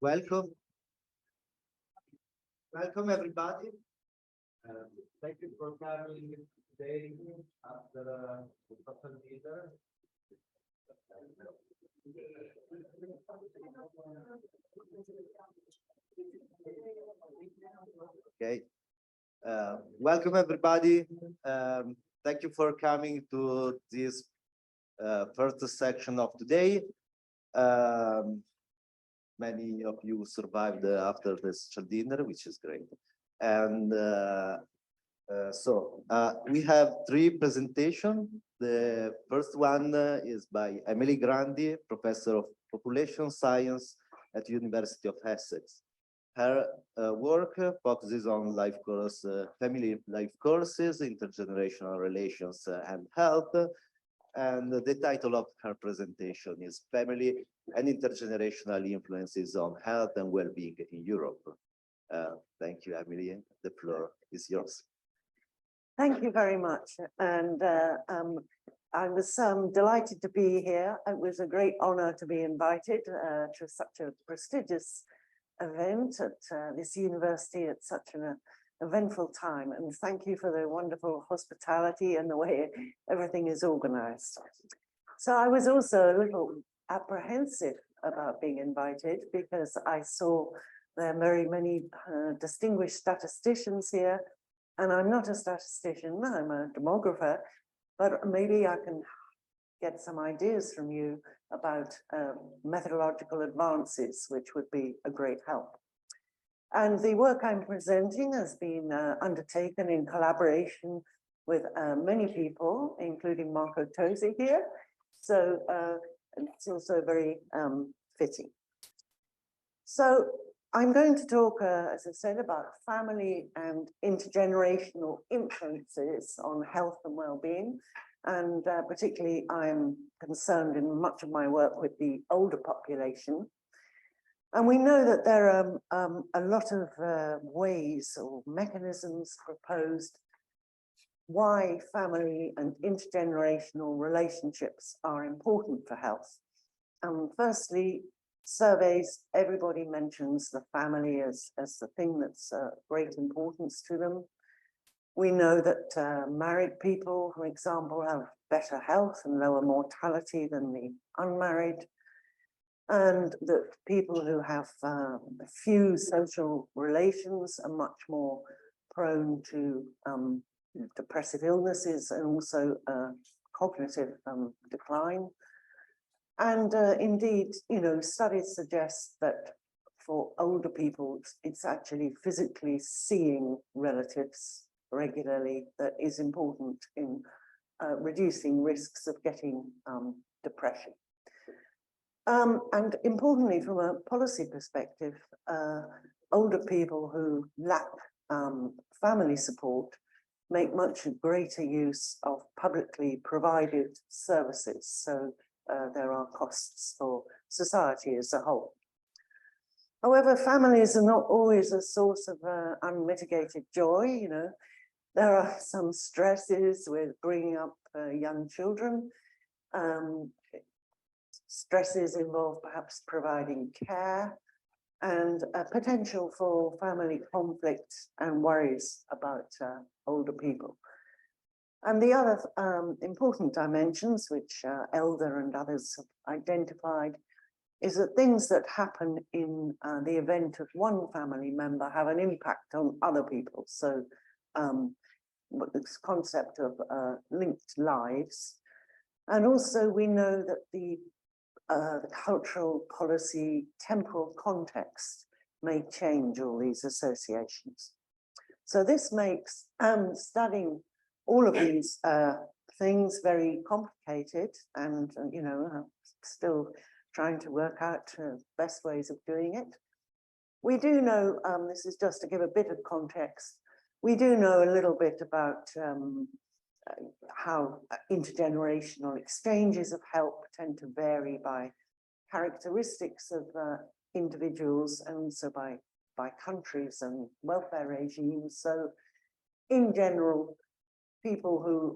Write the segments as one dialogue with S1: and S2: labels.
S1: Welcome. Welcome, everybody. Thank you for coming today after the total dinner. Okay. Welcome, everybody. Thank you for coming to this first section of today. Many of you survived after the social dinner, which is great. And we have three presentations. The first one is by Emily Grundy, Professor of Population Science at the University of Essex. Her work focuses on life course, family life courses, intergenerational relations and health. And the title of her presentation is Family and Intergenerational Influences on Health and Well-being in Europe. Thank you, Emily. The floor is yours.
S2: Thank you very much. And I was delighted to be here. It was a great honor to be invited to such a prestigious event at this university at such an eventful time. And thank you for the wonderful hospitality and the way everything is organized. So I was also a little apprehensive about being invited because I saw there are very many distinguished statisticians here. And I'm not a statistician, I'm a demographer, but maybe I can get some ideas from you about methodological advances, which would be a great help. And the work I'm presenting has been undertaken in collaboration with many people, including Marco Tosi here. So it's also very fitting. So I'm going to talk, as I said, about family and intergenerational influences on health and well-being. And particularly, I'm concerned in much of my work with the older population. And we know that there are a lot of ways or mechanisms proposed why family and intergenerational relationships are important for health. Firstly, surveys, everybody mentions the family as the thing that's great importance to them. We know that married people, for example, have better health and lower mortality than the unmarried. And that people who have few social relations are much more prone to depressive illnesses and also cognitive decline. And indeed, studies suggest that for older people, it's actually physically seeing relatives regularly that is important in reducing risks of getting depression. And importantly, from a policy perspective, older people who lack family support make much greater use of publicly provided services. So there are costs for society as a whole. However, families are not always a source of unmitigated joy. There are some stresses with bringing up young children. Stresses involve perhaps providing care and a potential for family conflict and worries about older people. And the other important dimensions, which Elder and others have identified, is that things that happen in the event of one family member have an impact on other people. So this concept of linked lives. And also we know that the cultural, policy, temporal context may change all these associations. So this makes studying all of these things very complicated and, still trying to work out best ways of doing it. We do know, this is just to give a bit of context, we do know a little bit about how intergenerational exchanges of help tend to vary by characteristics of individuals and also by countries and welfare regimes. So in general, people who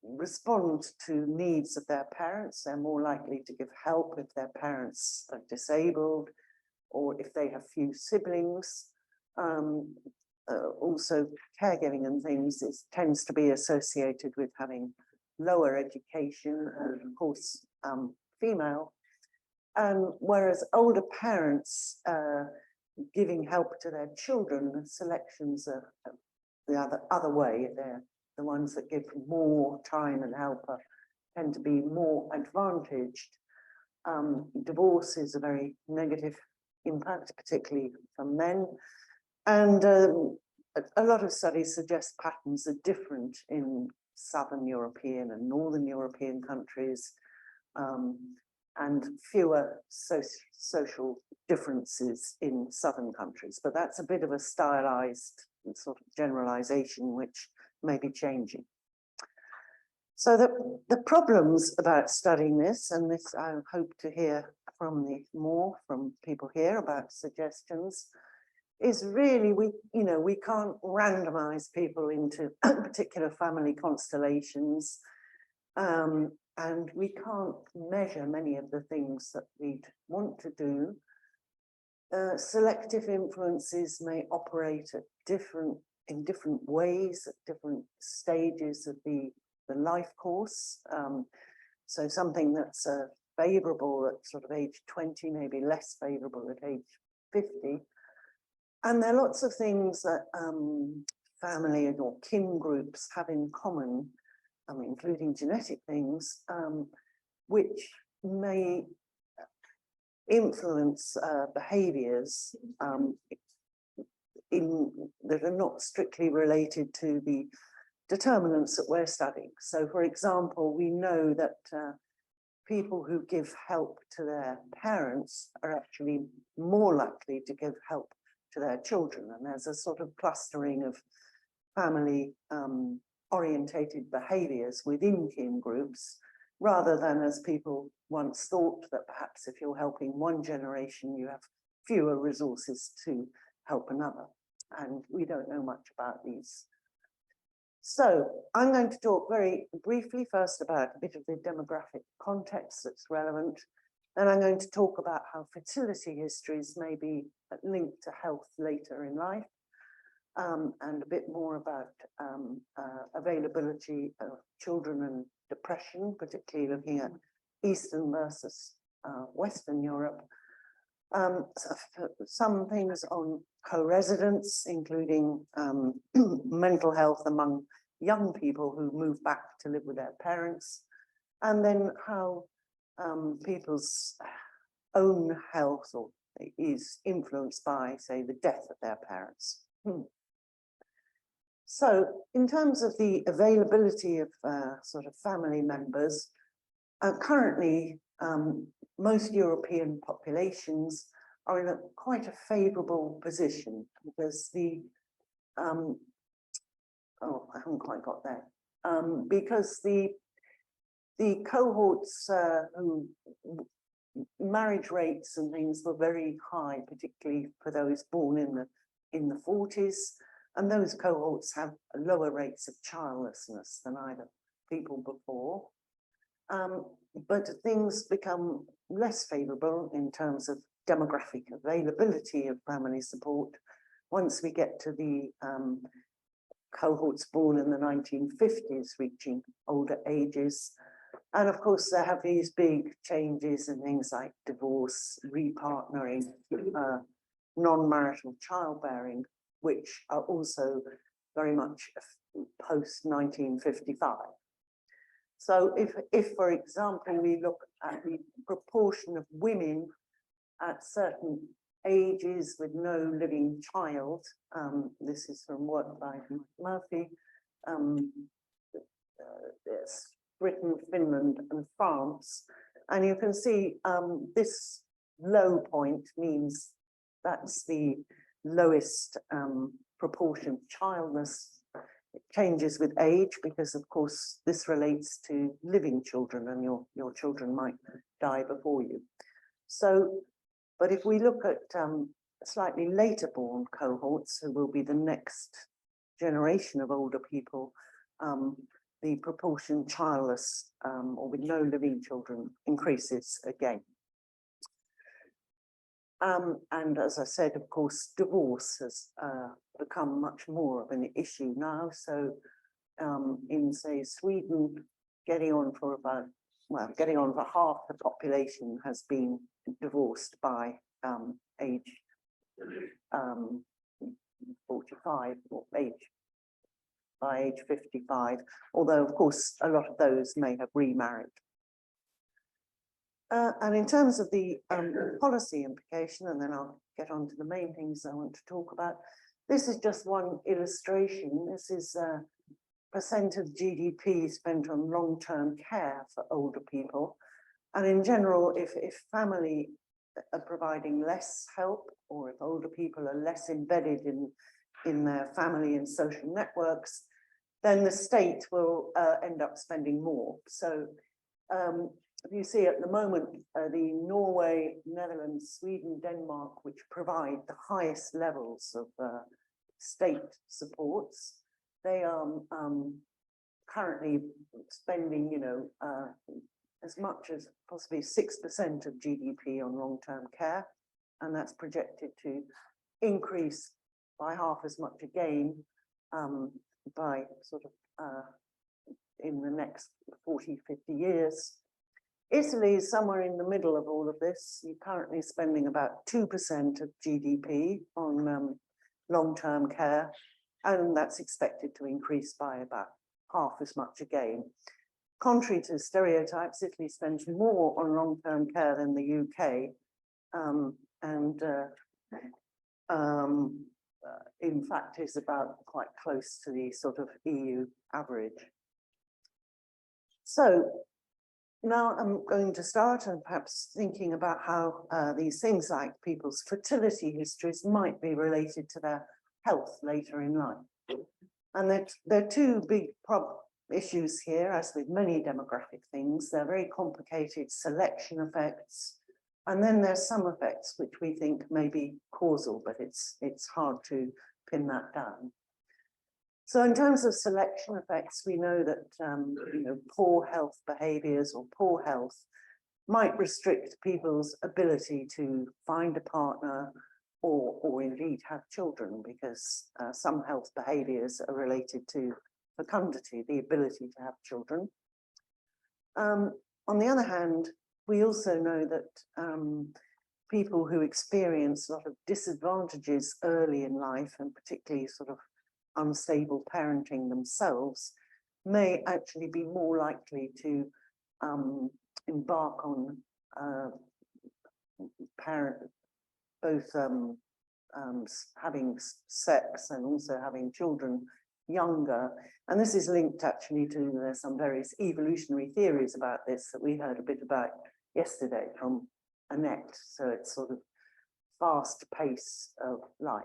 S2: respond to needs of their parents. They're more likely to give help if their parents are disabled or if they have few siblings. Also, caregiving and things tends to be associated with having lower education and, of course, female. Whereas older parents giving help to their children, the selections are the other way. They're the ones that give more time and help tend to be more advantaged. Divorce is a very negative impact, particularly for men. And a lot of studies suggest patterns are different in Southern European and Northern European countries, and fewer social differences in Southern countries. But that's a bit of a stylized sort of generalization, which may be changing. So the problems about studying this, and this I hope to hear from more from people here about suggestions, is really we can't randomize people into particular family constellations, and we can't measure many of the things that we'd want to do. Selective influences may operate at in different ways at different stages of the life course. So something that's favorable at sort of age 20 may be less favorable at age 50. And there are lots of things that family or kin groups have in common, including genetic things, which may influence behaviors that are not strictly related to the determinants that we're studying. So, for example, we know that people who give help to their parents are actually more likely to give help to their children. And there's a sort of clustering of family orientated behaviors within kin groups, rather than as people once thought that perhaps if you're helping one generation, you have fewer resources to help another. And we don't know much about these. So I'm going to talk very briefly first about a bit of the demographic context that's relevant. Then I'm going to talk about how fertility histories may be linked to health later in life, and a bit more about availability of children and depression, particularly looking at Eastern versus Western Europe. Some things on co-residence, including mental health among young people who move back to live with their parents, and then how people's own health is influenced by, say, the death of their parents. So in terms of the availability of sort of family members, currently most European populations are in quite a favorable position, because oh, I haven't quite got there, because the cohorts who marriage rates and things were very high, particularly for those born in the 40s, and those cohorts have lower rates of childlessness than either people before. But things become less favorable in terms of demographic availability of family support once we get to the cohorts born in the 1950s reaching older ages. And of course, there have these big changes in things like divorce, repartnering, non-marital childbearing, which are also very much post-1955. So if, for example, we look at the proportion of women at certain ages with no living child, this is from work by Murphy, Britain, Finland, and France. And you can see this low point means that's the lowest proportion of childless. It changes with age because, of course, this relates to living children, and your children might die before you. So, but if we look at slightly later born cohorts, who will be the next generation of older people, the proportion childless or with no living children increases again. And as I said, of course, divorce has become much more of an issue now. So in, say, Sweden, getting on for half the population has been divorced by age 45 or by age 55, although of course a lot of those may have remarried. And in terms of the policy implication, and then I'll get on to the main things I want to talk about, this is just one illustration. This is percent of GDP spent on long-term care for older people. And in general, if family are providing less help, or if older people are less embedded in their family and social networks, then the state will end up spending more. So you see at the moment, the Norway, Netherlands, Sweden, Denmark, which provide the highest levels of state supports, they are currently spending, as much as possibly 6% of GDP on long-term care, and that's projected to increase by half as much again by sort of in the next 40, 50 years. Italy is somewhere in the middle of all of this. You're currently spending about 2% of GDP on long-term care, and that's expected to increase by about half as much again. Contrary to stereotypes, Italy spends more on long-term care than the UK, in fact is about quite close to the sort of EU average. So now I'm going to start and perhaps thinking about how these things like people's fertility histories might be related to their health later in life. And there are two big issues here, as with many demographic things. They're very complicated selection effects. And then there's some effects which we think may be causal, but it's hard to pin that down. So in terms of selection effects, we know that poor health behaviors or poor health might restrict people's ability to find a partner or indeed have children, because some health behaviors are related to fecundity, the ability to have children. On the other hand, we also know that people who experience a lot of disadvantages early in life, and particularly sort of unstable parenting themselves, may actually be more likely to embark on both having sex and also having children younger. And this is linked actually to, there's some various evolutionary theories about this that we heard a bit about yesterday from Annette. So it's sort of fast pace of life.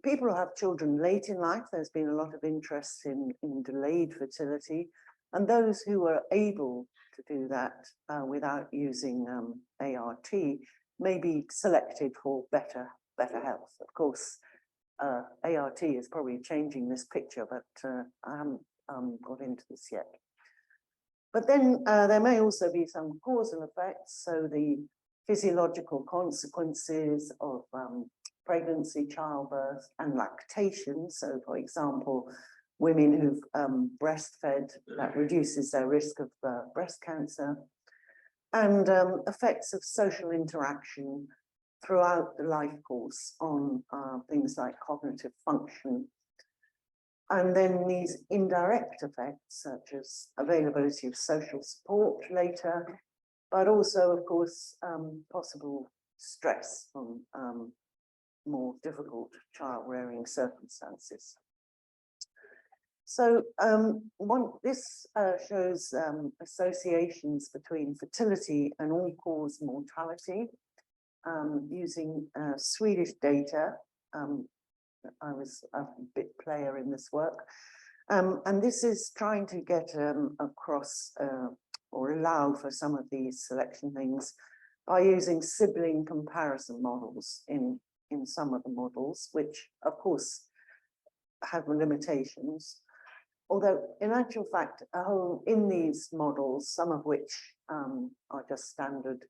S2: People who have children late in life, there's been a lot of interest in delayed fertility, and those who are able to do that without using ART may be selected for better health. Of course, ART is probably changing this picture, but I haven't got into this yet. But then there may also be some causal effects, so the physiological consequences of pregnancy, childbirth, and lactation. So, for example, women who've breastfed, that reduces their risk of breast cancer, and effects of social interaction throughout the life course on things like cognitive function. And then these indirect effects, such as availability of social support later, but also, of course, possible stress from more difficult child-rearing circumstances. So this shows associations between fertility and all-cause mortality using Swedish data. I was a bit player in this work. And this is trying to get across or allow for some of these selection things by using sibling comparison models in some of the models, which of course have limitations. although in actual fact, in these models, some of which are just standard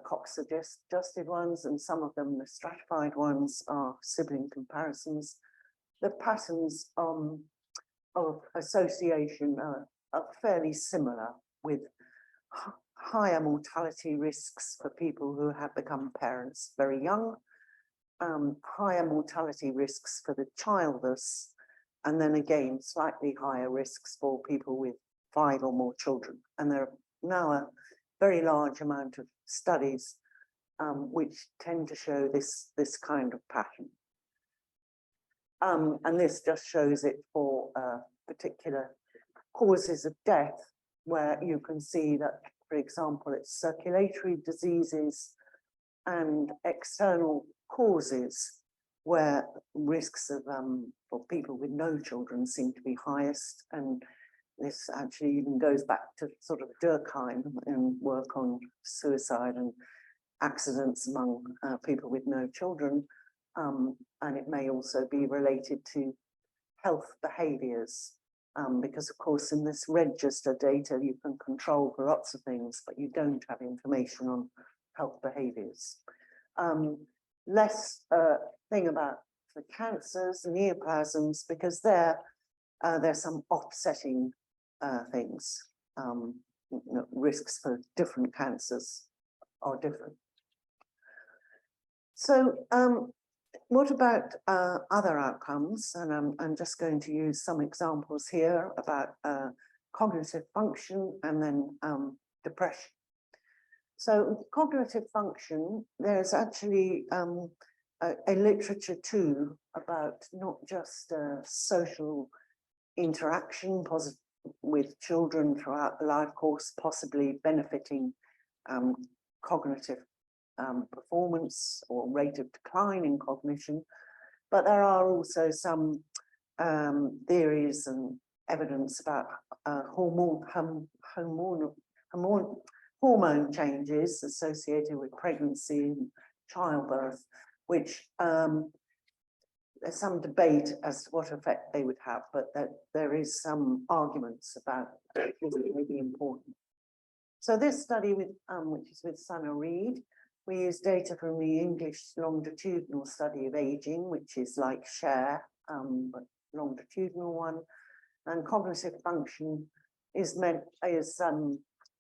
S2: Cox adjusted ones, and some of them, the stratified ones, are sibling comparisons. The patterns of association are fairly similar, with higher mortality risks for people who have become parents very young, higher mortality risks for the childless, and then again, slightly higher risks for people with 5 or more children. And there are now a very large amount of studies which tend to show this kind of pattern. And this just shows it for particular causes of death, where you can see that, for example, it's circulatory diseases and external causes where risks of for people with no children seem to be highest. And this actually even goes back to sort of Durkheim and work on suicide and accidents among people with no children. And it may also be related to health behaviours, because of course in this register data you can control for lots of things, but you don't have information on health behaviours. Less thing about the cancers, neoplasms, because there's some offsetting things. Risks for different cancers are different. So what about other outcomes? And I'm just going to use some examples here about cognitive function and then depression. So cognitive function, there's actually a literature too about not just social interaction with children throughout the life course, possibly benefiting cognitive performance or rate of decline in cognition, but there are also some theories and evidence about hormone changes associated with pregnancy and childbirth, which there's some debate as to what effect they would have, but that there is some arguments about it may be important. So this study with which is with Sana Reid, we use data from the English longitudinal study of aging, which is like SHARE, but longitudinal one, and cognitive function is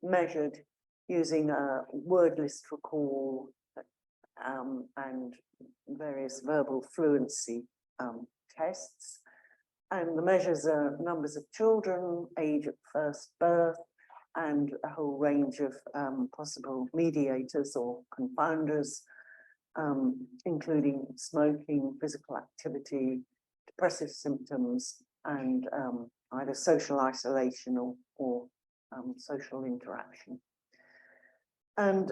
S2: measured using a word list recall and various verbal fluency tests. And the measures are numbers of children, age at first birth, and a whole range of possible mediators or confounders, including smoking, physical activity, depressive symptoms, and either social isolation or social interaction. And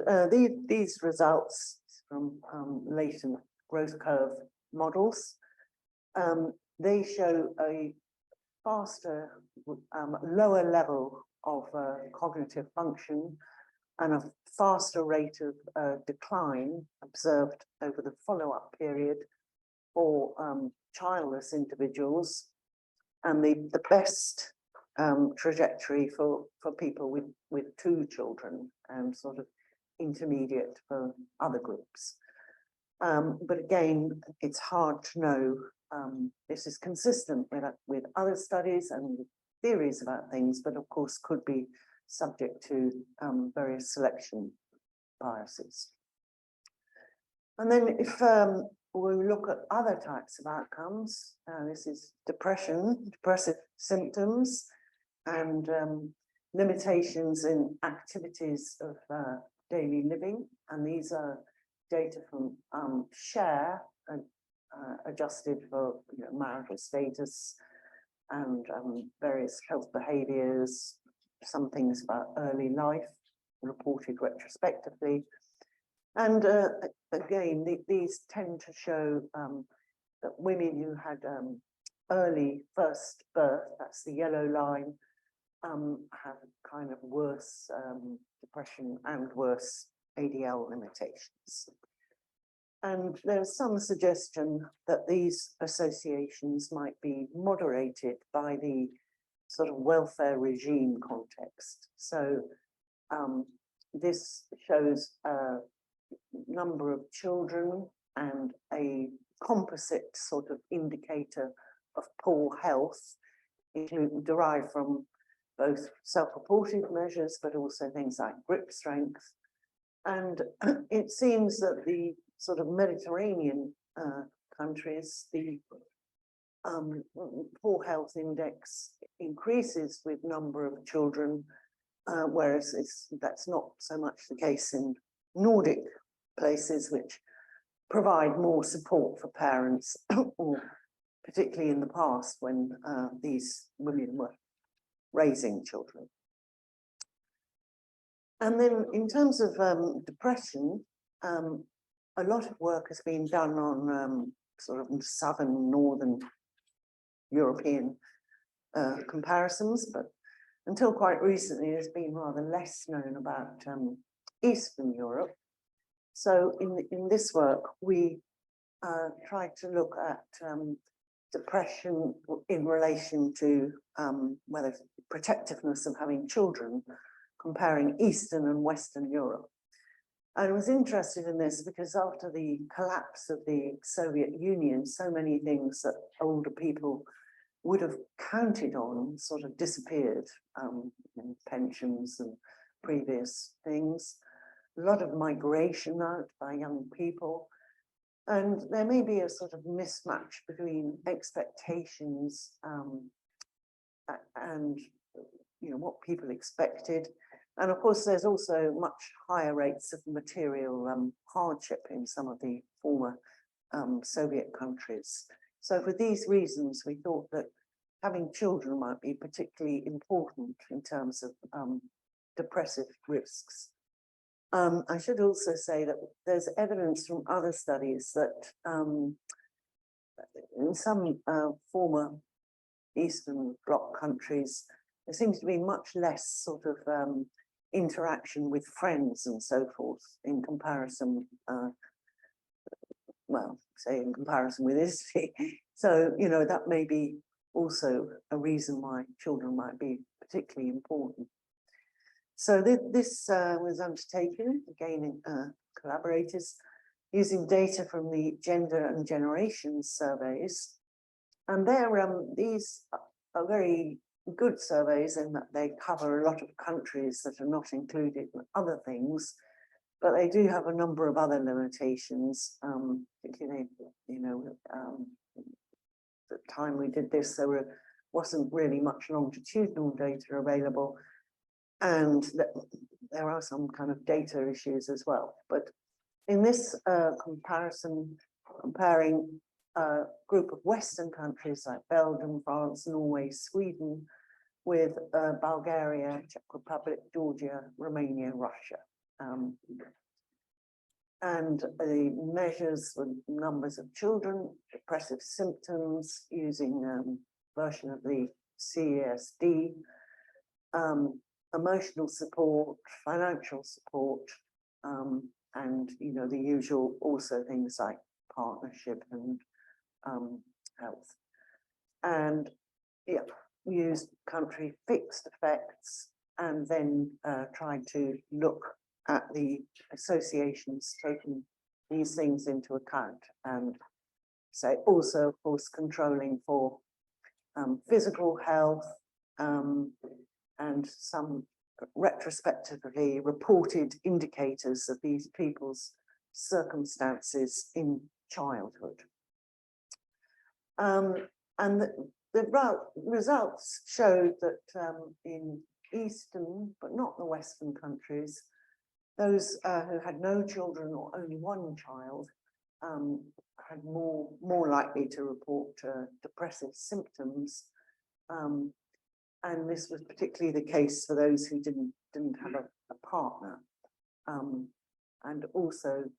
S2: these results from latent growth curve models, they show a faster, lower level of cognitive function and a faster rate of decline observed over the follow-up period for childless individuals, and the best trajectory for people with 2 children, and sort of intermediate for other groups. But again, it's hard to know. This is consistent with other studies and theories about things, but of course could be subject to various selection biases. And then if we look at other types of outcomes, this is depression, depressive symptoms, and limitations in activities of daily living. And these are data from SHARE, adjusted for marital status and various health behaviours, some things about early life reported retrospectively. And again, these tend to show that women who had early first birth, that's the yellow line, have kind of worse depression and worse ADL limitations. And there's some suggestion that these associations might be moderated by the sort of welfare regime context. So this shows a number of children and a composite sort of indicator of poor health, derived from both self-reported measures, but also things like grip strength. And it seems that the sort of Mediterranean countries, the poor health index increases with number of children, whereas that's not so much the case in Nordic places, which provide more support for parents, or particularly in the past when these women were raising children. And then in terms of depression, a lot of work has been done on sort of southern, northern European comparisons, but until quite recently, there's been rather less known about Eastern Europe. So in this work, we tried to look at depression in relation to whether protectiveness of having children, comparing Eastern and Western Europe. I was interested in this because after the collapse of the Soviet Union, so many things that older people would have counted on sort of disappeared, pensions and previous things. A lot of migration out by young people. And there may be a sort of mismatch between expectations and what people expected. And of course, there's also much higher rates of material hardship in some of the former Soviet countries. So for these reasons, we thought that having children might be particularly important in terms of depressive risks. I should also say that there's evidence from other studies that in some former Eastern Bloc countries, there seems to be much less sort of interaction with friends and so forth in comparison, well, say in comparison with Italy. So, that may be also a reason why children might be particularly important. So this was undertaken, again, collaborators, using data from the gender and generation surveys. And these are very good surveys in that they cover a lot of countries that are not included in other things, but they do have a number of other limitations, particularly, the time we did this, there wasn't really much longitudinal data available. And there are some kind of data issues as well. But in this comparison, comparing a group of Western countries like Belgium, France, Norway, Sweden, with Bulgaria, Czech Republic, Georgia, Romania, Russia. And the measures the numbers of children, depressive symptoms using version of the CESD, emotional support, financial support, and the usual also things like partnership and health. And used country fixed effects and then tried to look at the associations taking these things into account, and say also of course controlling for physical health, and some retrospectively reported indicators of these people's circumstances in childhood. And the results showed that in Eastern, but not the Western countries, those who had no children or only one child had more likely to report depressive symptoms. And this was particularly the case for those who didn't have a partner. And also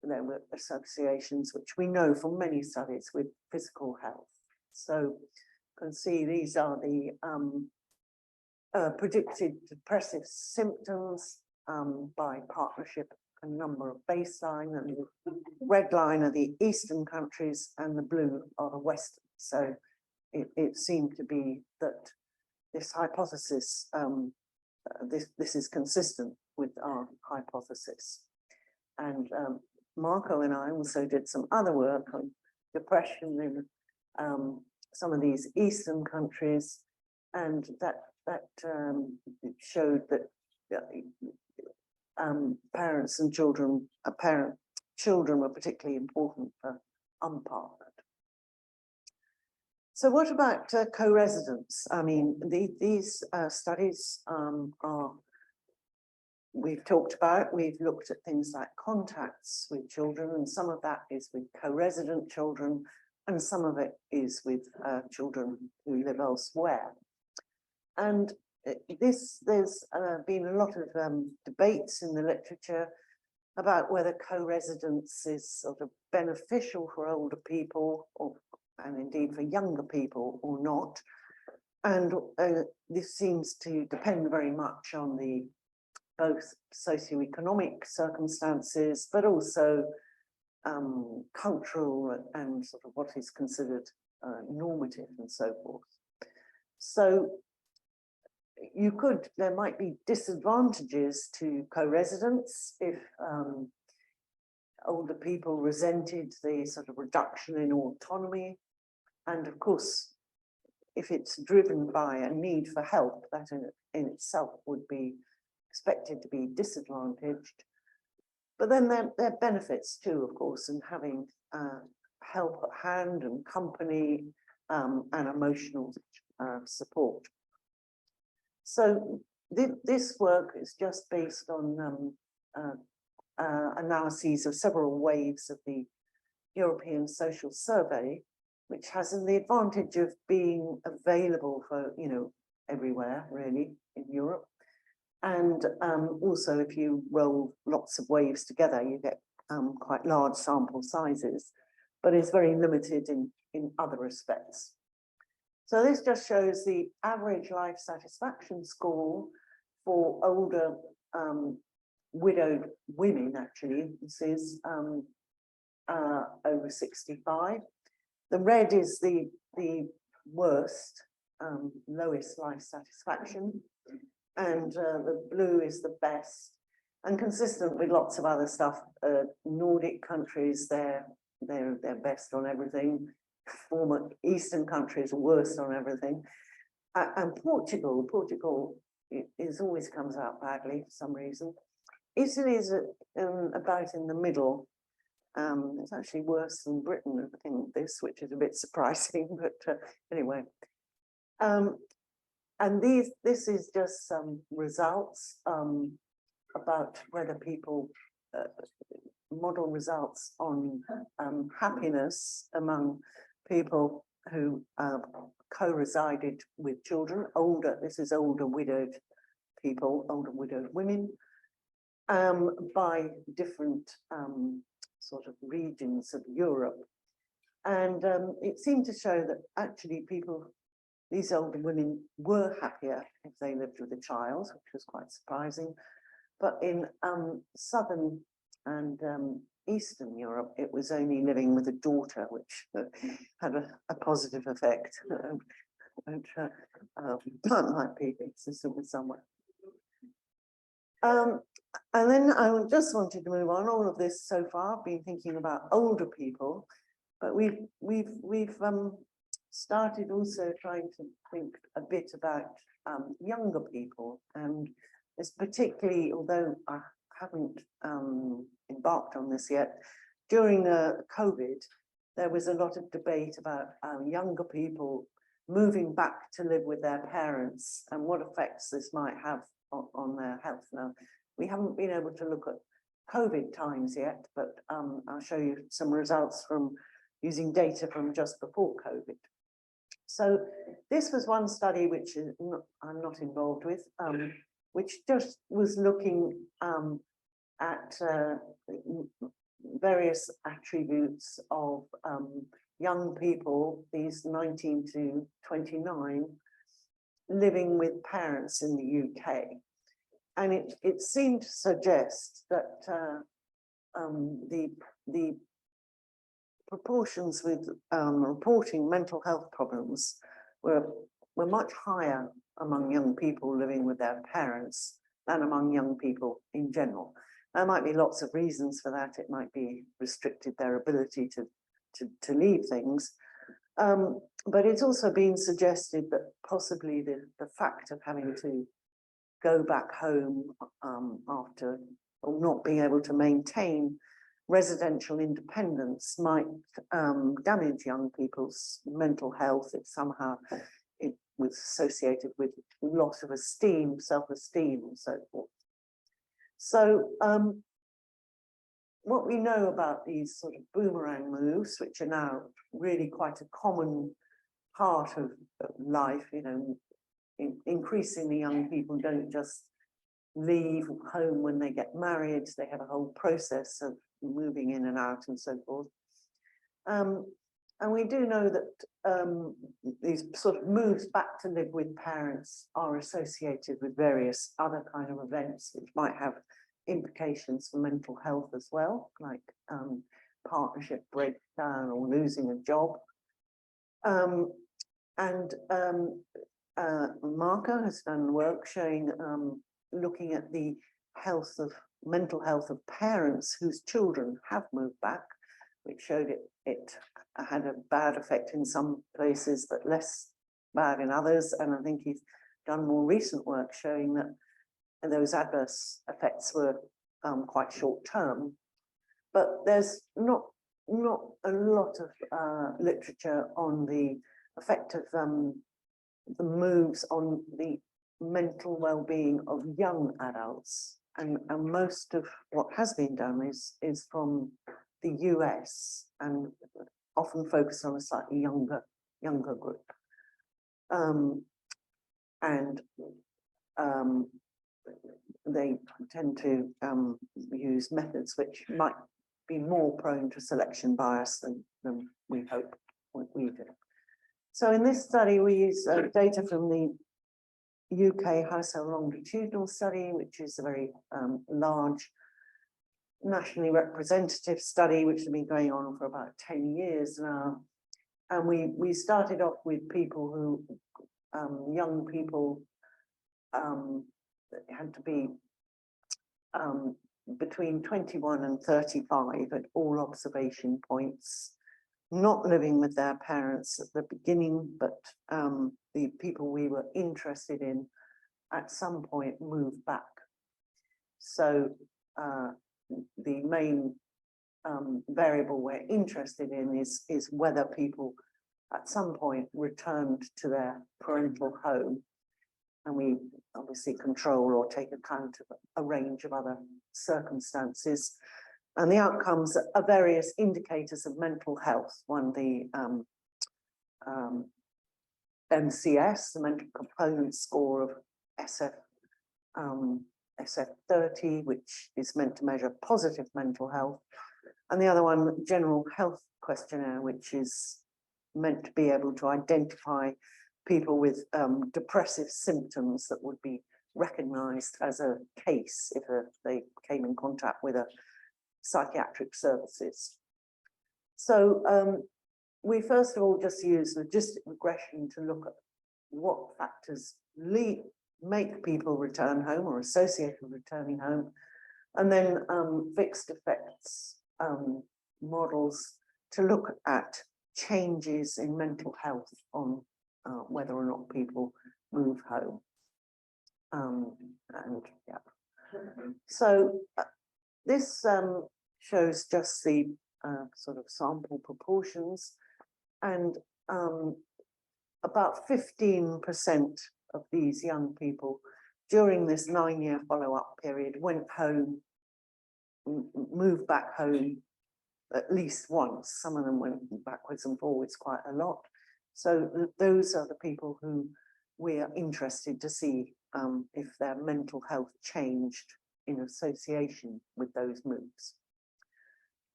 S2: there were associations which we know from many studies with physical health. So you can see these are the predicted depressive symptoms by partnership and number of baseline, and the red line are the Eastern countries and the blue are the Western. So it seemed to be that this hypothesis, this is consistent with our hypothesis. And Marco and I also did some other work on depression in some of these Eastern countries, and that showed that parents and children, children were particularly important for unpartnered. So what about co-residence? I mean, these studies we've talked about. We've looked at things like contacts with children, and some of that is with co-resident children, and some of it is with children who live elsewhere. And there's been a lot of debates in the literature about whether co-residence is sort of beneficial for older people, and indeed for younger people, or not. And this seems to depend very much on the both socioeconomic circumstances, but also cultural and sort of what is considered normative and so forth. So there might be disadvantages to co-residence if older people resented the sort of reduction in autonomy. And of course, if it's driven by a need for help, that in itself would be expected to be disadvantaged. But then there are benefits too, of course, in having help at hand and company and emotional support. So this work is just based on analyses of several waves of the European Social Survey, which has the advantage of being available for, everywhere really in Europe. And also, if you roll lots of waves together, you get quite large sample sizes, but it's very limited in other respects. So this just shows the average life satisfaction score for older widowed women, actually. This is over 65. The red is the worst, lowest life satisfaction, and the blue is the best. And consistent with lots of other stuff, Nordic countries, they're best on everything. Former Eastern countries are worst on everything. And Portugal always comes out badly for some reason. Italy is about in the middle. It's actually worse than Britain in this, which is a bit surprising, but anyway. And this is just some results about whether people model results on happiness among people who co-resided with children, this is older widowed people, older widowed women, by different sort of regions of Europe. And it seemed to show that actually these older women were happier if they lived with a child, which was quite surprising. But in Southern and Eastern Europe, it was only living with a daughter, which had a positive effect. Plant might be consistent with someone. And then I just wanted to move on. All of this so far, I've been thinking about older people, but we've started also trying to think a bit about younger people, and it's particularly, although I haven't embarked on this yet, during COVID, there was a lot of debate about younger people moving back to live with their parents and what effects this might have on their health. Now, we haven't been able to look at COVID times yet, but I'll show you some results from using data from just before COVID. So this was one study which I'm not involved with, which just was looking at various attributes of young people, these 19 to 29, living with parents in the UK. And it seemed to suggest that the proportions with reporting mental health problems were much higher among young people living with their parents than among young people in general. There might be lots of reasons for that. It might be restricted their ability to leave things. But it's also been suggested that possibly the fact of having to go back home after or not being able to maintain residential independence might damage young people's mental health. It somehow it was associated with loss of esteem, self-esteem, and so forth. So what we know about these sort of boomerang moves, which are now really quite a common part of life, you know, increasingly young people don't just leave home when they get married, they have a whole process of moving in and out and so forth. And we do know that these sort of moves back to live with parents are associated with various other kind of events which might have implications for mental health as well, like partnership breakdown or losing a job. Marco has done work showing, looking at the mental health of parents whose children have moved back, which showed it had a bad effect in some places, but less bad in others. And I think he's done more recent work showing that those adverse effects were quite short term. But there's not a lot of literature on the effect of the moves on the mental well-being of young adults, and most of what has been done is from the US and often focused on a slightly younger group, they tend to use methods which might be more prone to selection bias than we hope we do. So in this study, we use data from the UK household longitudinal study, which is a very large, nationally representative study, which has been going on for about 10 years now. And we started off with people who, young people, had to be between 21 and 35 at all observation points, not living with their parents at the beginning, but the people we were interested in at some point moved back. So the main variable we're interested in is whether people at some point returned to their parental home. And we obviously control or take account of a range of other circumstances. And the outcomes are various indicators of mental health. One, the MCS, the mental component score of SF30, which is meant to measure positive mental health. And the other one, general health questionnaire, which is meant to be able to identify people with depressive symptoms that would be recognized as a case if they came in contact with a psychiatric services. So we first of all just use logistic regression to look at what factors make people return home or associate with returning home, and then fixed effects models to look at changes in mental health on whether or not people move home. So this shows just the sort of sample proportions, and about 15% of these young people during this 9-year follow-up period went home, moved back home at least once. Some of them went backwards and forwards quite a lot. So those are the people who we are interested to see if their mental health changed in association with those moves.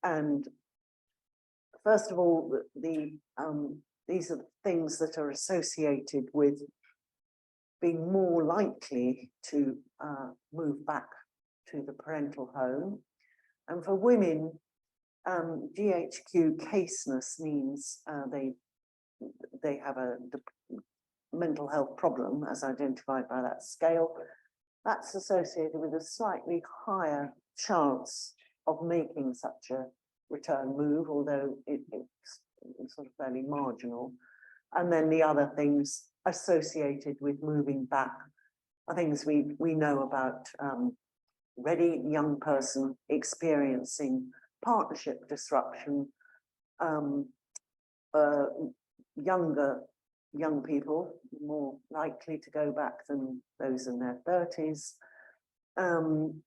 S2: And first of all, these are things that are associated with being more likely to move back to the parental home. And for women, GHQ caseness means they have a mental health problem as identified by that scale, that's associated with a slightly higher chance of making such a return move, although it's sort of fairly marginal. And then the other things associated with moving back are things we know about already: young person experiencing partnership disruption, young people more likely to go back than those in their 30s. And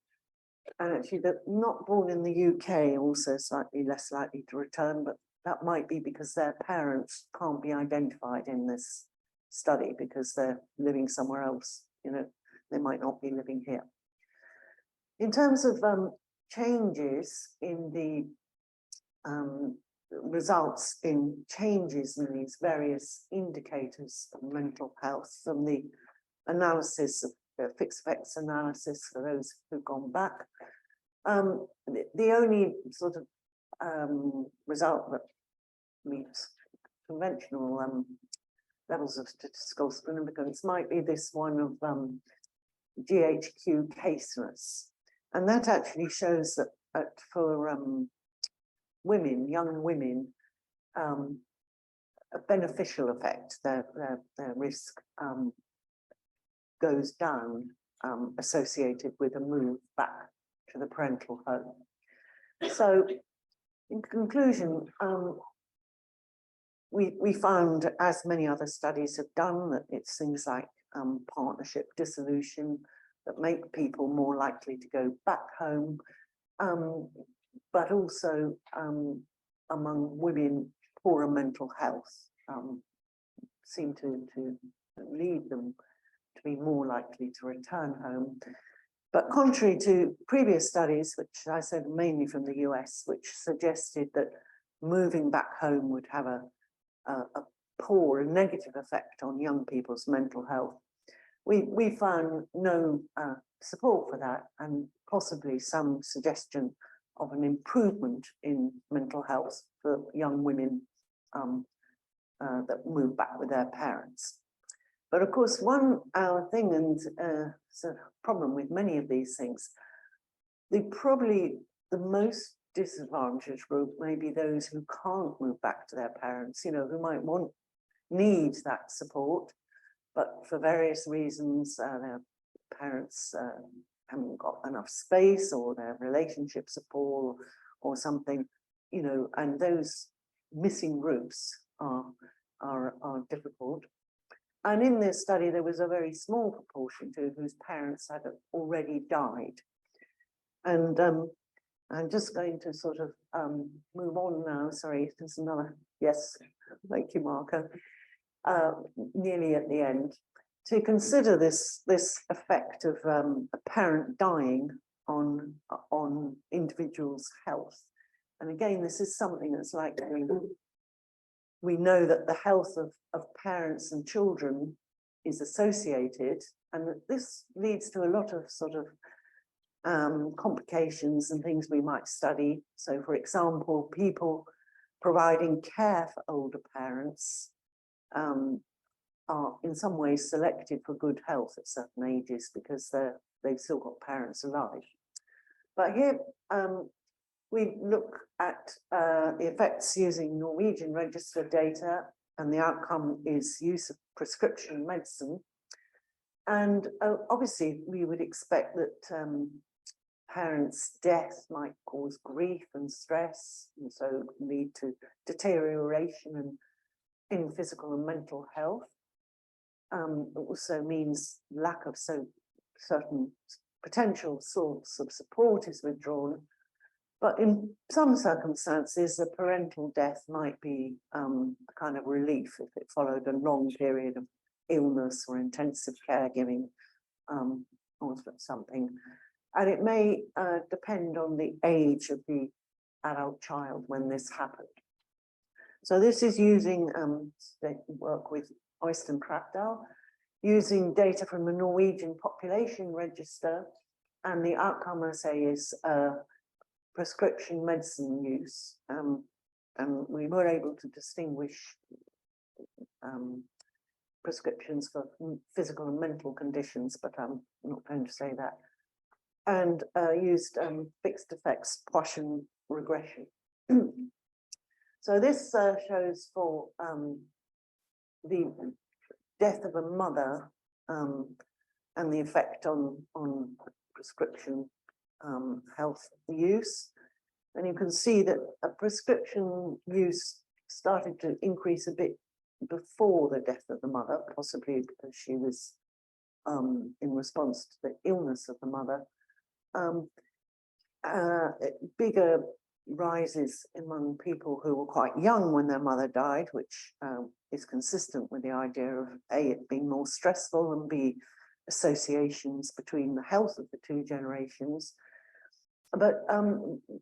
S2: actually, the not born in the UK also slightly less likely to return, but that might be because their parents can't be identified in this study because they're living somewhere else. You know, they might not be living here. In terms of changes in the results in changes in these various indicators of mental health from the analysis of the fixed effects analysis for those who've gone back, the only sort of result that meets conventional levels of statistical significance might be this one of GHQ caseness. And that actually shows that for women, young women, a beneficial effect, their risk goes down associated with a move back to the parental home. So in conclusion, we found, as many other studies have done, that it's things like partnership dissolution that make people more likely to go back home, but also among women, poorer mental health seem to lead them to be more likely to return home. But contrary to previous studies, which I said mainly from the US, which suggested that moving back home would have a poor and negative effect on young people's mental health, we found no support for that, and possibly some suggestion of an improvement in mental health for young women that move back with their parents. But of course, one thing, and it's a problem with many of these things, probably the most disadvantaged group may be those who can't move back to their parents, you know, who might need that support, but for various reasons, their parents haven't got enough space, or their relationships are poor, or something, you know, and those missing groups are difficult. And in this study, there was a very small proportion too whose parents had already died. And I'm just going to sort of move on now. Sorry, there's another, yes, thank you, Marco. Nearly at the end, to consider this effect of a parent dying on individuals' health. And again, this is something that's likely. We know that the health of parents and children is associated, and that this leads to a lot of sort of complications and things we might study. So, for example, people providing care for older parents are in some ways selected for good health at certain ages because they've still got parents alive. But here we look at the effects using Norwegian register data, and the outcome is use of prescription medicine. And obviously we would expect that parents' death might cause grief and stress, and so lead to deterioration in physical and mental health. It also means lack of certain potential source of support is withdrawn. But in some circumstances, the parental death might be a kind of relief if it followed a long period of illness or intensive caregiving or something. And it may depend on the age of the adult child when this happened. So this is using work with Oysten Krapdal, using data from the Norwegian population register, and the outcome, I say, is prescription medicine use, and we were able to distinguish prescriptions for physical and mental conditions, but I'm not going to say that. And used fixed effects Poisson regression. So this shows for the death of a mother and the effect on prescription health use. And you can see that a prescription use started to increase a bit before the death of the mother, possibly because she was in response to the illness of the mother. Bigger rises among people who were quite young when their mother died, which is consistent with the idea of A, it being more stressful, and B, associations between the health of the two generations. But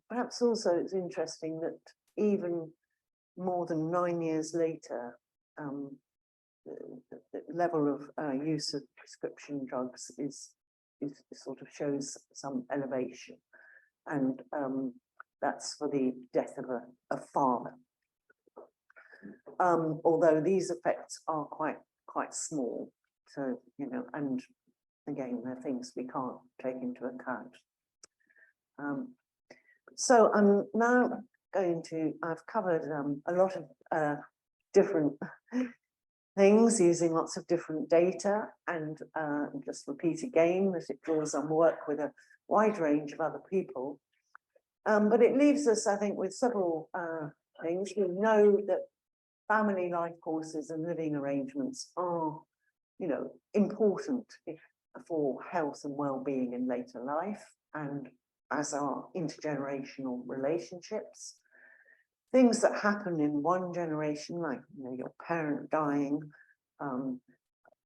S2: perhaps also it's interesting that even more than 9 years later, the level of use of prescription drugs is sort of shows some elevation, and that's for the death of a father. Although these effects are quite small, so and again, they're things we can't take into account. So I'm now going to, I've covered a lot of different things using lots of different data, and just repeat again that it draws on work with a wide range of other people. But it leaves us, I think, with several things. We know that family life courses and living arrangements are, important for health and well-being in later life, and as are intergenerational relationships. Things that happen in one generation, like your parent dying,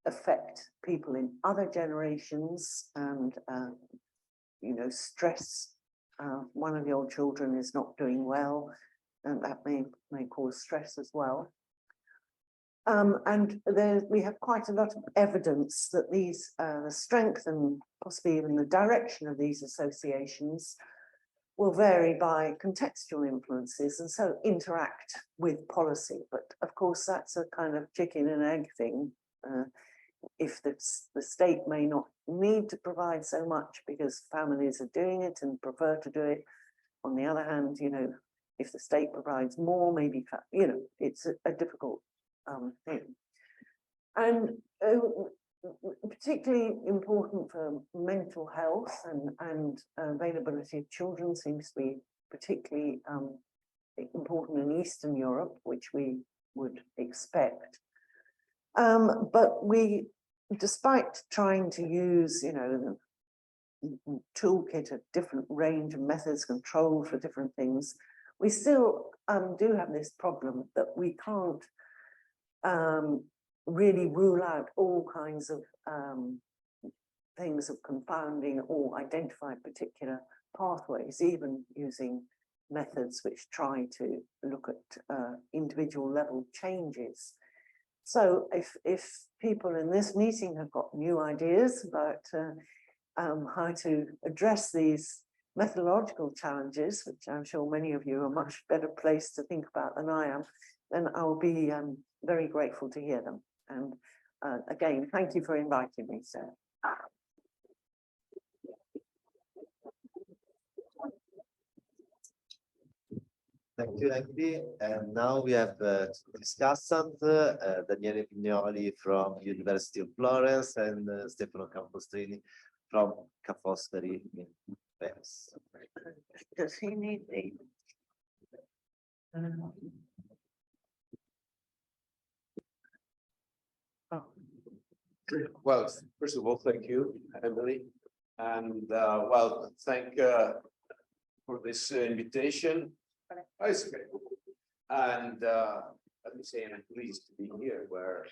S2: affect people in other generations, and stress. One of your children is not doing well, and that may cause stress as well. And we have quite a lot of evidence that these, the strength and possibly even the direction of these associations will vary by contextual influences, and so interact with policy. But of course, that's a kind of chicken and egg thing. If the state may not need to provide so much because families are doing it and prefer to do it. On the other hand, if the state provides more, maybe, it's a difficult thing. And particularly important for mental health and availability of children seems to be particularly important in Eastern Europe, which we would expect. But we, despite trying to use, the toolkit of different range of methods control for different things, we still do have this problem that we can't really rule out all kinds of things of confounding or identify particular pathways, even using methods which try to look at individual level changes. So if people in this meeting have got new ideas about how to address these methodological challenges, which I'm sure many of you are much better placed to think about than I am, then I'll be very grateful to hear them. And again, thank you for inviting me, sir.
S1: Thank you, Andy. And now we have discussants, Daniele Pignoli from University of Florence and Stefano Campostrini from Ca' Foscari in Paris.
S2: Does he need the?
S3: Well, first of all, thank you, Emily, and well, thank for this invitation. It's okay. And let me say, I'm pleased to be here, where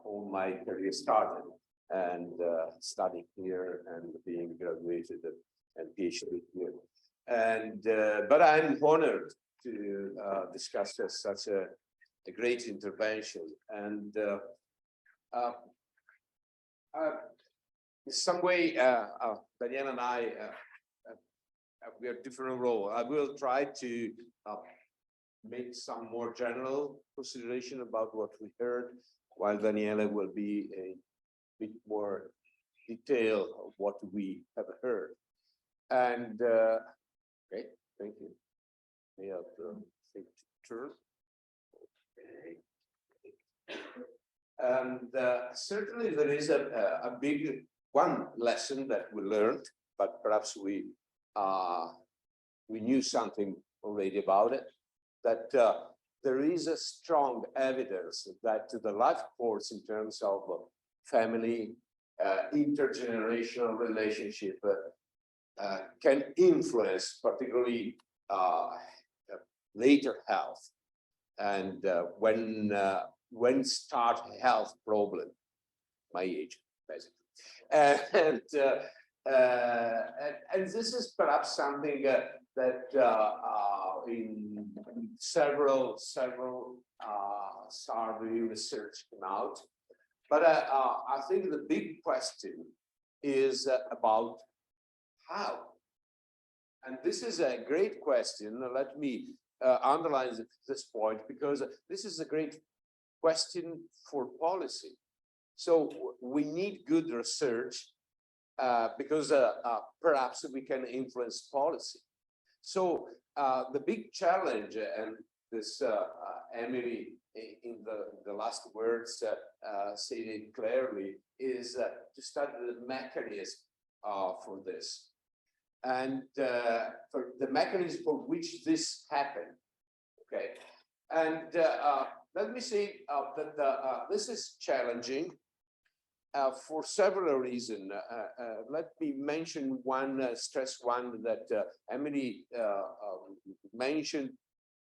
S3: all my career started, and studying here and being graduated and PhD here. And but I'm honored to discuss such a great intervention, and in some way, Danielle and I, we have different roles. I will try to make some more general consideration about what we heard, while Daniela will be a bit more detail of what we have heard. And okay, thank you. We have the turn. Okay. And certainly there is a big one lesson that we learned, but perhaps we knew something already about it, that there is a strong evidence that the life course in terms of family, intergenerational relationship can influence particularly later health, and when start health problem, my age basically, and this is perhaps something that in several survey research came out, but I think the big question is about how. And this is a great question. Let me underline this point, because this is a great question for policy. So we need good research because perhaps we can influence policy. So the big challenge, and this Emily in the last words said it clearly, is to study the mechanism for this. And for the mechanism for which this happened, okay? And let me say that this is challenging for several reasons. Let me mention one, stress one that Emily mentioned,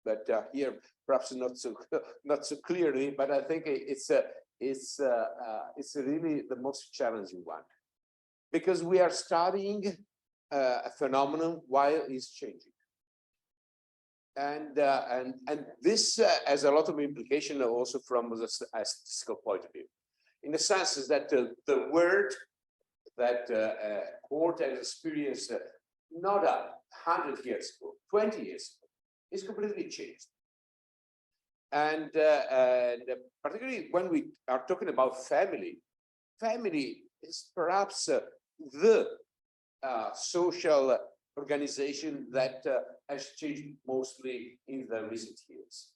S3: but here perhaps not so clearly, but I think it's really the most challenging one, because we are studying a phenomenon while it's changing, and this has a lot of implication also from the statistical point of view, in the sense is that the word that court has experienced not 100 years ago, 20 years ago, is completely changed, and particularly when we are talking about family is perhaps the social organization that has changed mostly in the recent years.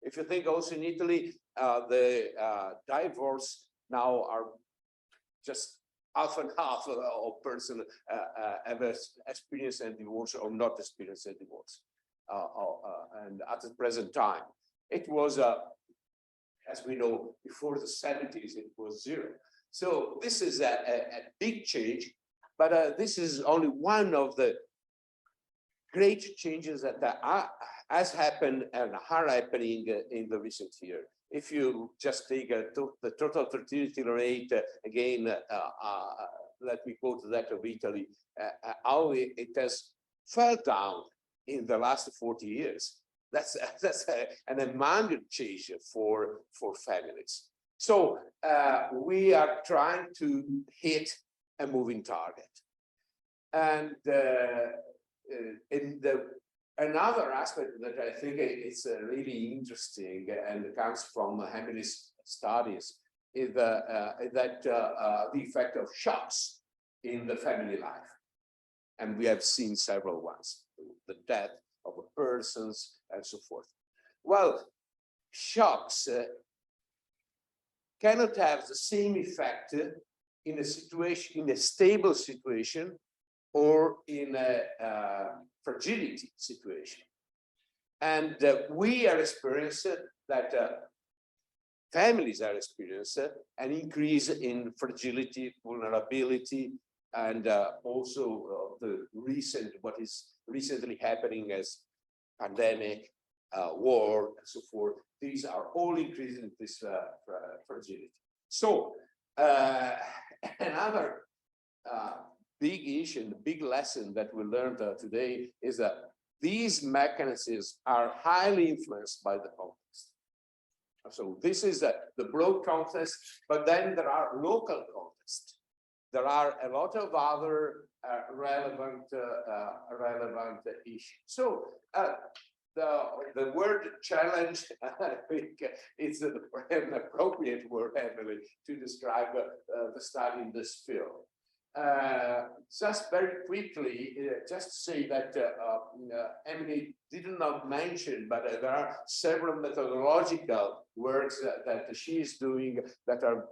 S3: If you think also in Italy, the divorce now are just half and half of person have experienced a divorce or not experienced a divorce. And at the present time, it was, as we know, before the 70s, it was zero. So this is a big change. But this is only one of the great changes that has happened and are happening in the recent year. If you just take the total fertility rate, again, let me quote that of Italy, how it has fell down in the last 40 years. That's an amount change for families. So we are trying to hit a moving target. And another aspect that I think is really interesting and comes from Emily's studies is that the effect of shocks in the family life. And we have seen several ones, the death of persons and so forth. Well, shocks cannot have the same effect in a situation, in a stable situation, or in a fragility situation. And we are experiencing that families are experiencing an increase in fragility, vulnerability, and also the what is recently happening as pandemic, war, and so forth. These are all increasing this fragility. So another big issue, the big lesson that we learned today is that these mechanisms are highly influenced by the context. So this is the broad context, but then there are local contexts. There are a lot of other relevant issues. So the word challenge, I think it's an appropriate word, Emily, to describe the study in this field. Just very quickly, just to say that Emily did not mention, but there are several methodological works that she is doing that are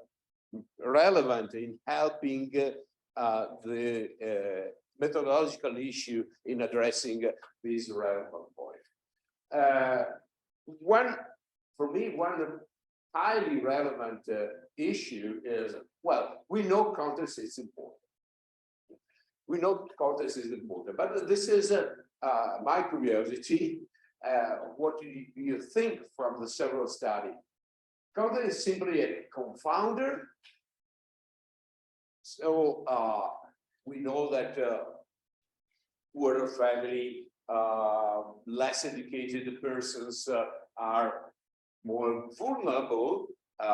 S3: relevant in helping the methodological issue in addressing this relevant point. For me, one highly relevant issue is, well, we know context is important. We know context is important, but this is my curiosity. What do you think from the several studies? Context is simply a confounder. So we know that poorer family, less educated persons are more vulnerable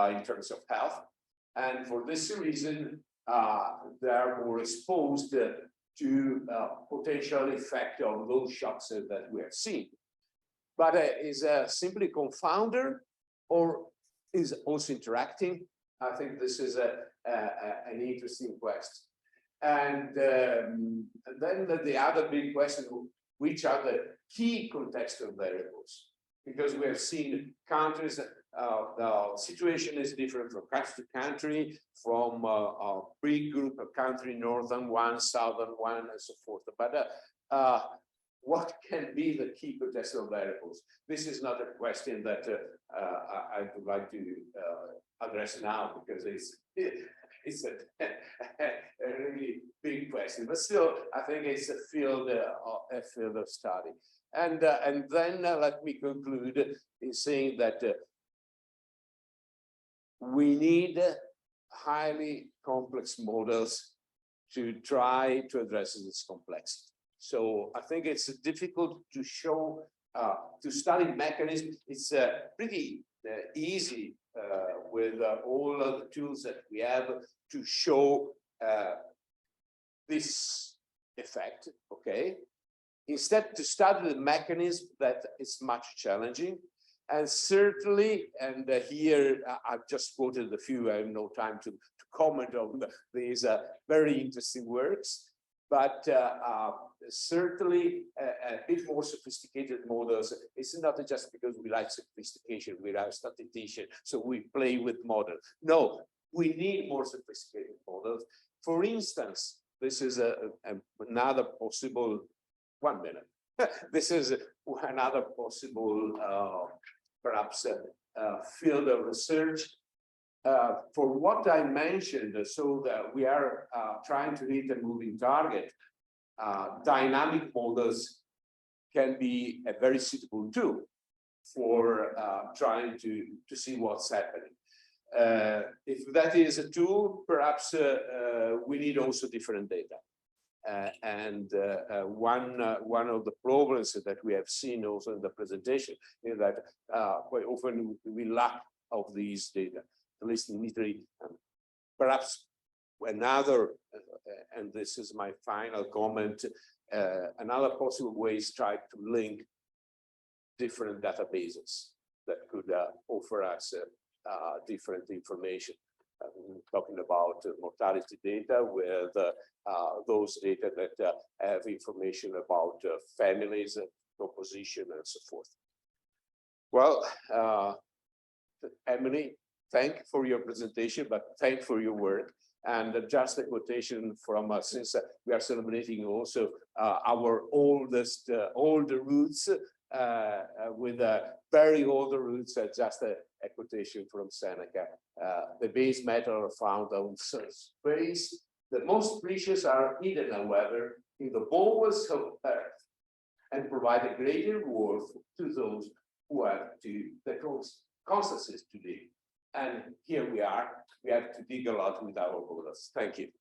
S3: in terms of health. And for this reason, they are more exposed to potential effect of those shocks that we have seen. But is simply confounder or is also interacting? I think this is an interesting question. And then the other big question, which are the key contextual variables? Because we have seen countries, the situation is different from country to country, from a big group of country, northern one, southern one, and so forth. But what can be the key contextual variables? This is not a question that I would like to address now, because it's a really big question. But still, I think it's a field of study. And then let me conclude in saying that we need highly complex models to try to address this complexity. So I think it's difficult to show, to study mechanisms. It's pretty easy with all of the tools that we have to show this effect, okay? Instead, to study the mechanism, that is much challenging. And certainly, and here I've just quoted a few, I have no time to comment on these very interesting works, but certainly a bit more sophisticated models. It's not just because we like sophistication, we are statisticians, so we play with models. No, we need more sophisticated models. For instance, this is another possible, 1 minute. This is another possible, perhaps, field of research. For what I mentioned, so that we are trying to hit a moving target, dynamic models can be a very suitable tool for trying to see what's happening. If that is a tool, perhaps we need also different data. And one of the problems that we have seen also in the presentation is that quite often we lack of these data, at least in Italy. Perhaps another, and this is my final comment, another possible way is try to link different databases that could offer us different information. Talking about mortality data with those data that have information about families, composition, and so forth. Well, Emily, thank you for your presentation, but thank you for your work. And just a quotation from, since we are celebrating also our oldest, older roots, with very older roots, just a quotation from Seneca. The base metal are found on space. The most precious are hidden, however, in the bowels of earth, and provide a greater worth to those who have the constancies to dig. And here we are. We have to dig a lot with our bowels. Thank you.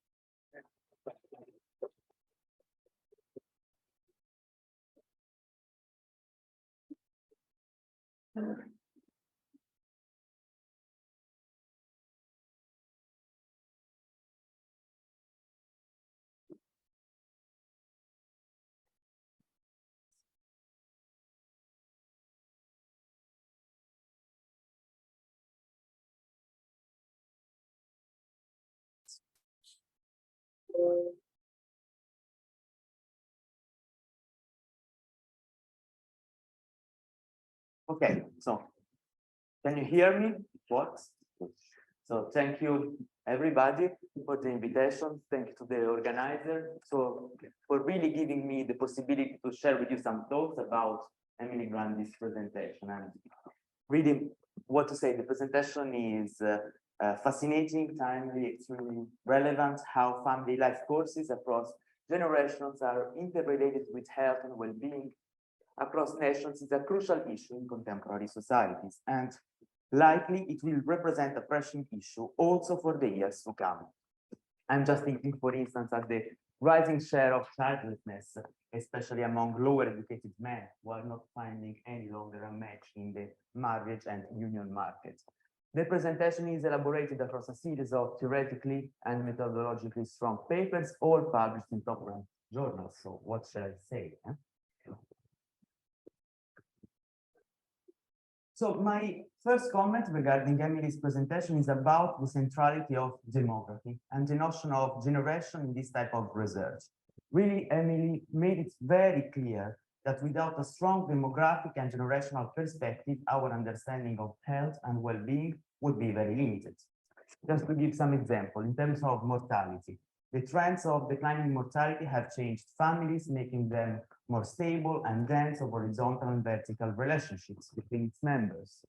S4: Okay, so can you hear me? What? So thank you everybody for the invitation. Thank you to the organizer. So for really giving me the possibility to share with you some thoughts about Emily Grundy's presentation. And really what to say, the presentation is fascinating, timely, extremely relevant, how family life courses across generations are interrelated with health and well-being across nations is a crucial issue in contemporary societies, and likely it will represent a pressing issue also for the years to come. I'm just thinking, for instance, at the rising share of childlessness, especially among lower educated men who are not finding any longer a match in the marriage and union market. The presentation is elaborated across a series of theoretically and methodologically strong papers, all published in top-ranked journals. So what shall I say? So my first comment regarding Emily's presentation is about the centrality of demography and the notion of generation in this type of research. Really, Emily made it very clear that without a strong demographic and generational perspective, our understanding of health and well-being would be very limited. Just to give some example, in terms of mortality, the trends of declining mortality have changed families, making them more stable and dense of horizontal and vertical relationships between its members.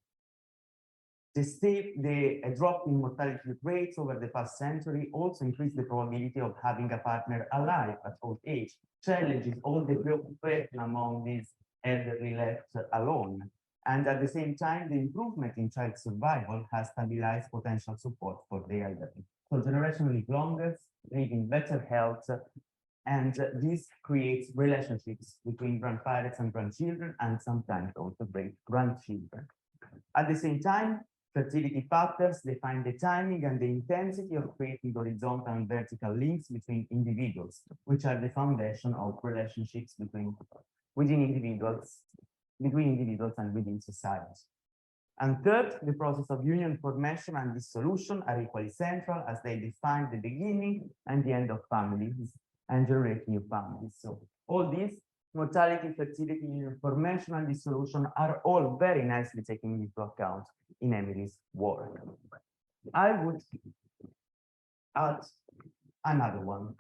S4: The drop in mortality rates over the past century also increased the probability of having a partner alive at old age, challenges all the preoccupation among these elderly left alone. And at the same time, the improvement in child survival has stabilized potential support for the elderly. So generationally longer, living better health, and this creates relationships between grandparents and grandchildren, and sometimes also great-grandchildren. At the same time, fertility patterns define the timing and the intensity of creating horizontal and vertical links between individuals, which are the foundation of relationships between individuals and within society. And third, the process of union formation and dissolution are equally central, as they define the beginning and the end of families and generate new families. So all these, mortality, fertility, union formation, and dissolution, are all very nicely taken into account in Emily's work. I would add another one.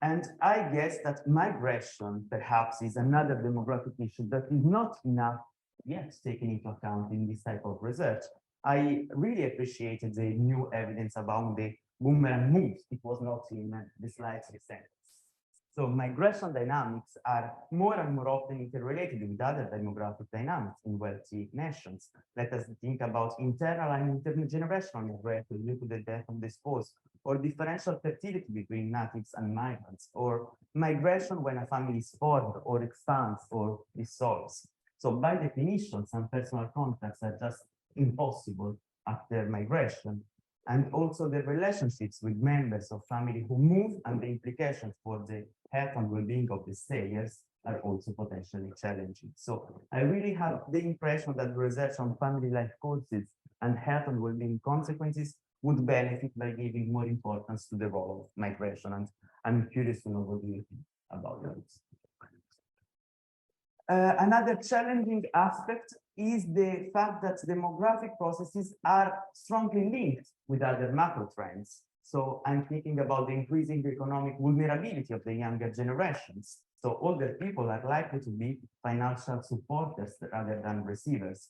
S4: And I guess that migration perhaps is another demographic issue that is not enough yet taken into account in this type of research. I really appreciated the new evidence about the boomerang moves. It was not in the slides recent. So migration dynamics are more and more often interrelated with other demographic dynamics in wealthy nations. Let us think about internal and intergenerational migration due to the death of the spouse, or differential fertility between natives and migrants, or migration when a family is formed or expands or dissolves. So by definition, some personal contacts are just impossible after migration. And also the relationships with members of family who move and the implications for the health and well-being of the stayers are also potentially challenging. So I really have the impression that research on family life courses and health and well-being consequences would benefit by giving more importance to the role of migration. And I'm curious to know what you think about that. Another challenging aspect is the fact that demographic processes are strongly linked with other macro trends. So I'm thinking about the increasing economic vulnerability of the younger generations. So older people are likely to be financial supporters rather than receivers,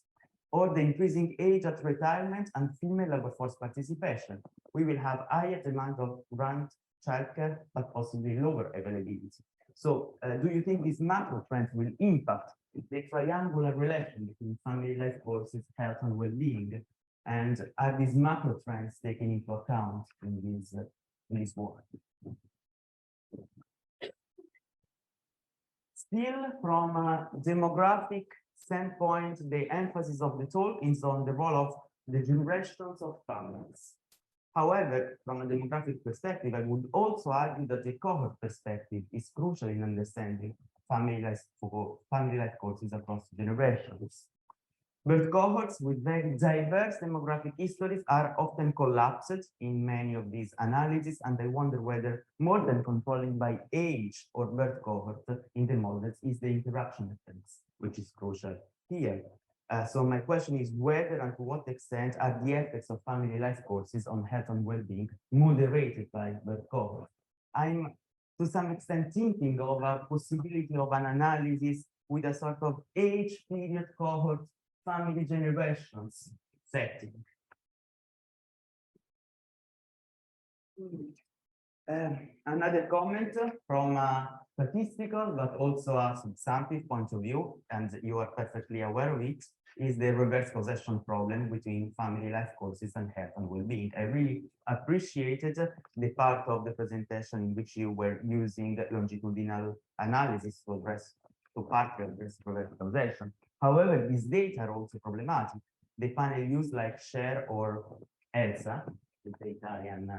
S4: or the increasing age at retirement and female labor force participation. We will have higher demand of grant childcare, but possibly lower availability. So do you think these macro trends will impact the triangular relation between family life courses, health and well-being? And are these macro trends taken into account in this work? Still, from a demographic standpoint, the emphasis of the talk is on the role of the generations of families. However, from a demographic perspective, I would also argue that the cohort perspective is crucial in understanding family life courses across generations. Birth cohorts with very diverse demographic histories are often collapsed in many of these analyses, and I wonder whether more than controlling by age or birth cohort in the models is the interaction effects, which is crucial here. So my question is whether and to what extent are the effects of family life courses on health and well-being moderated by birth cohort? I'm to some extent thinking of a possibility of an analysis with a sort of age period cohort family generations setting. Another comment from a statistical but also a substantive point of view, and you are perfectly aware of it, is the reverse possession problem between family life courses and health and well-being. I really appreciated the part of the presentation in which you were using longitudinal analysis to address to partly address reverse possession. However, these data are also problematic. The panel used like share or ELSA, the Italian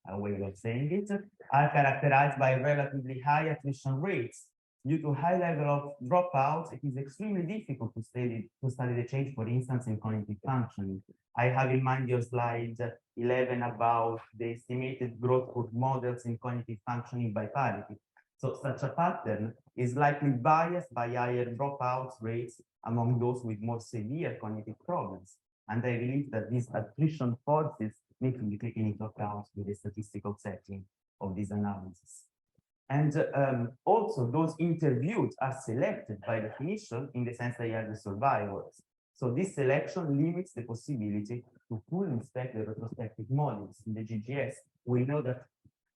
S4: way of saying it, are characterized by relatively high attrition rates. Due to high level of dropouts, it is extremely difficult to study the change, for instance, in cognitive functioning. I have in mind your slide 11 about the estimated growth curve models in cognitive functioning by parity. So such a pattern is likely biased by higher dropouts rates among those with more severe cognitive problems. And I believe that these attrition forces need to be taken into account with the statistical setting of this analysis. And also those interviewed are selected by definition in the sense they are the survivors. So this selection limits the possibility to fully inspect the retrospective models in the GGS. We know that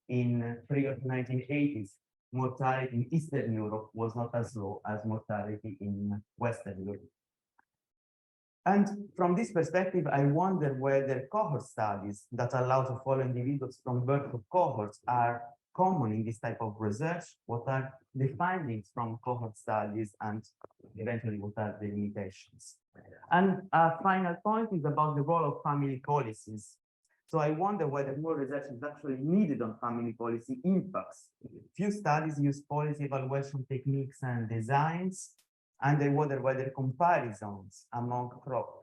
S4: in prior to 1980s, mortality in Eastern Europe was not as low as mortality in Western Europe. And from this perspective, I wonder whether cohort studies that allow to follow individuals from birth to cohorts are common in this type of research. What are the findings from cohort studies, and eventually what are the limitations? And a final point is about the role of family policies. So I wonder whether more research is actually needed on family policy impacts. Few studies use policy evaluation techniques and designs, and I wonder whether comparisons among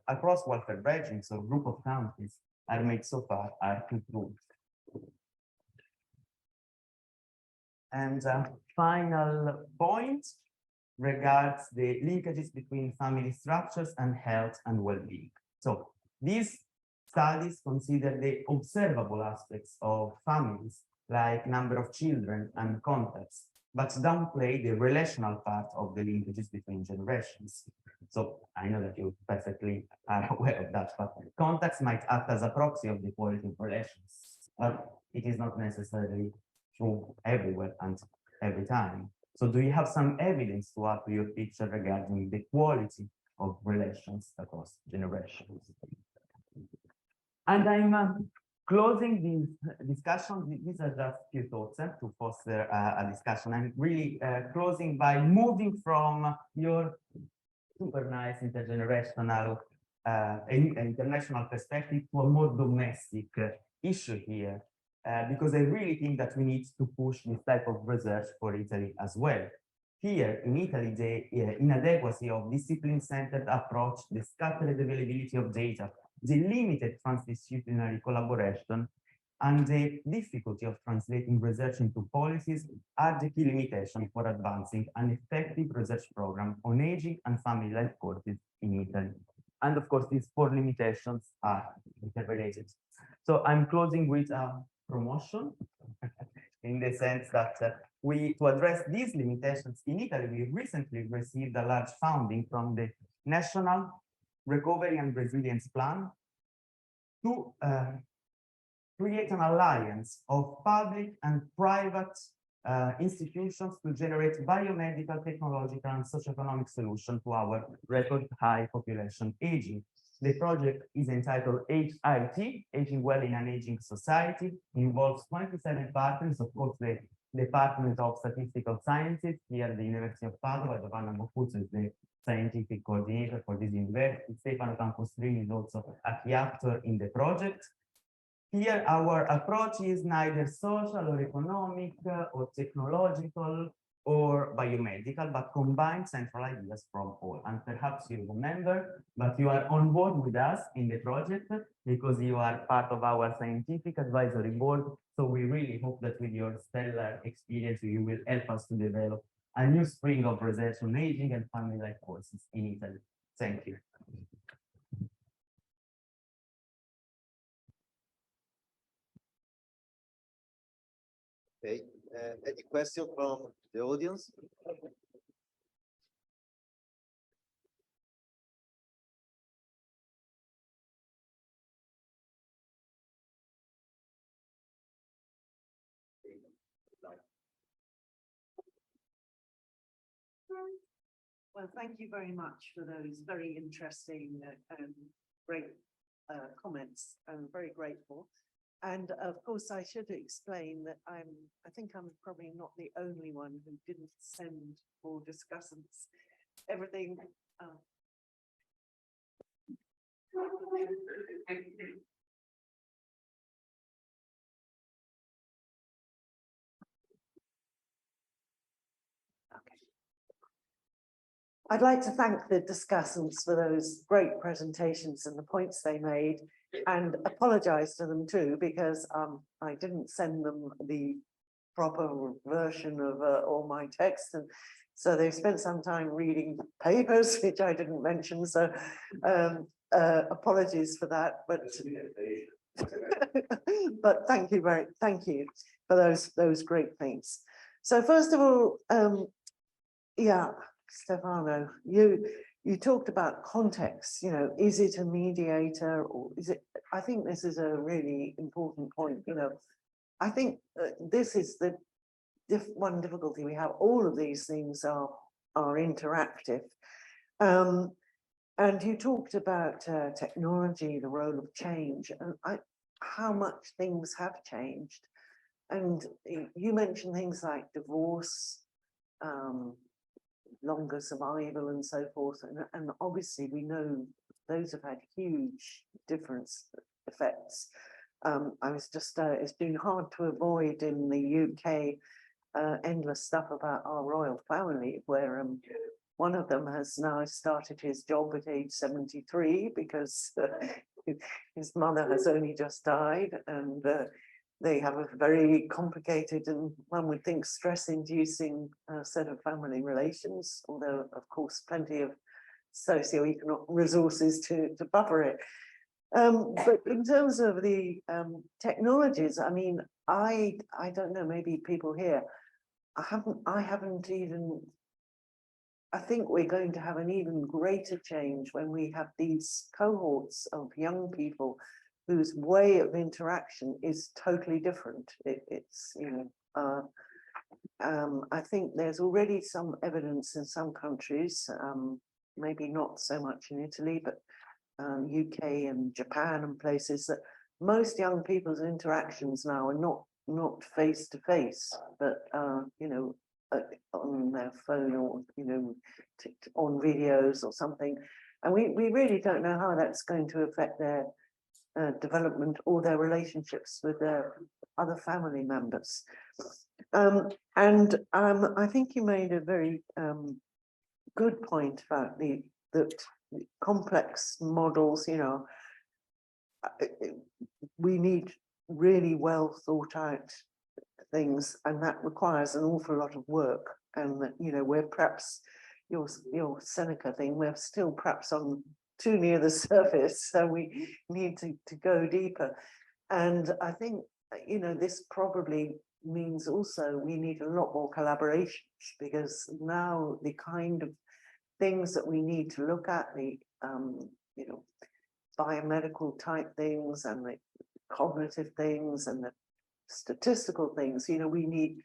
S4: across welfare regimes or group of countries are made so far are improved. And final point regards the linkages between family structures and health and well-being. So these studies consider the observable aspects of families, like number of children and context, but downplay the relational part of the linkages between generations. So I know that you perfectly are aware of that, but context might act as a proxy of the quality of relations, but it is not necessarily true everywhere and every time. So do you have some evidence to add to your picture regarding the quality of relations across generations? And I'm closing this discussion. These are just a few thoughts to foster a discussion. I'm really closing by moving from your super nice intergenerational international perspective to a more domestic issue here, because I really think that we need to push this type of research for Italy as well. Here in Italy, the inadequacy of discipline-centered approach, the scattered availability of data, the limited transdisciplinary collaboration, and the difficulty of translating research into policies are the key limitations for advancing an effective research program on aging and family life courses in Italy. And of course, these four limitations are interrelated. So I'm closing with a promotion in the sense that to address these limitations in Italy, we recently received a large funding from the National Recovery and Resilience Plan to create an alliance of public and private institutions to generate biomedical, technological, and socioeconomic solutions to our record high population aging. The project is entitled HIT, Aging Well in an Aging Society, involves 27 partners, of course, the Department of Statistical Sciences here at the University of Padua. Giovanna Mofuzzo is the scientific coordinator for this university. Stefano Campostrini is also a key actor in the project. Here, our approach is neither social or economic or technological, or biomedical, but combine central ideas from all. And perhaps you remember, but you are on board with us in the project because you are part of our scientific advisory board. So we really hope that with your stellar experience, you will help us to develop a new spring of research on aging and family life courses in Italy. Thank you.
S1: Okay, any question from the audience?
S2: Well, thank you very much for those very interesting and great comments. I'm very grateful. And of course, I should explain that I think I'm probably not the only one who didn't send for discussants everything. I'd like to thank the discussants for those great presentations and the points they made, and apologize to them too, because I didn't send them the proper version of all my text, and so they spent some time reading papers, which I didn't mention, so apologies for that, but but thank you for those great things. So first of all, yeah, Stefano, you talked about context, you know, is it a mediator or is it, I think this is a really important point, you know. I think this is the one difficulty we have. All of these things are interactive. And you talked about technology, the role of change, and how much things have changed. And you mentioned things like divorce, longer survival and so forth. And obviously we know those have had huge difference effects. I was just, it's been hard to avoid in the UK endless stuff about our royal family, where one of them has now started his job at age 73 because his mother has only just died, and they have a very complicated and one would think stress-inducing set of family relations, although of course plenty of socioeconomic resources to buffer it. But in terms of the technologies, I mean, I don't know, maybe people here, I haven't even, I think we're going to have an even greater change when we have these cohorts of young people whose way of interaction is totally different. It's, you know, I think there's already some evidence in some countries, maybe not so much in Italy, but UK and Japan and places, that most young people's interactions now are not face to face, but you know, on their phone or, you know, on videos or something. And we really don't know how that's going to affect their development or their relationships with their other family members. I think you made a very good point about the complex models, you know. We need really well thought out things, and that requires an awful lot of work. And that, you know, we're perhaps your Seneca thing, we're still perhaps on too near the surface, so we need to go deeper. And I think, you know, this probably means also we need a lot more collaborations, because now the kind of things that we need to look at, the you know, biomedical type things and the cognitive things and the statistical things, you know, we need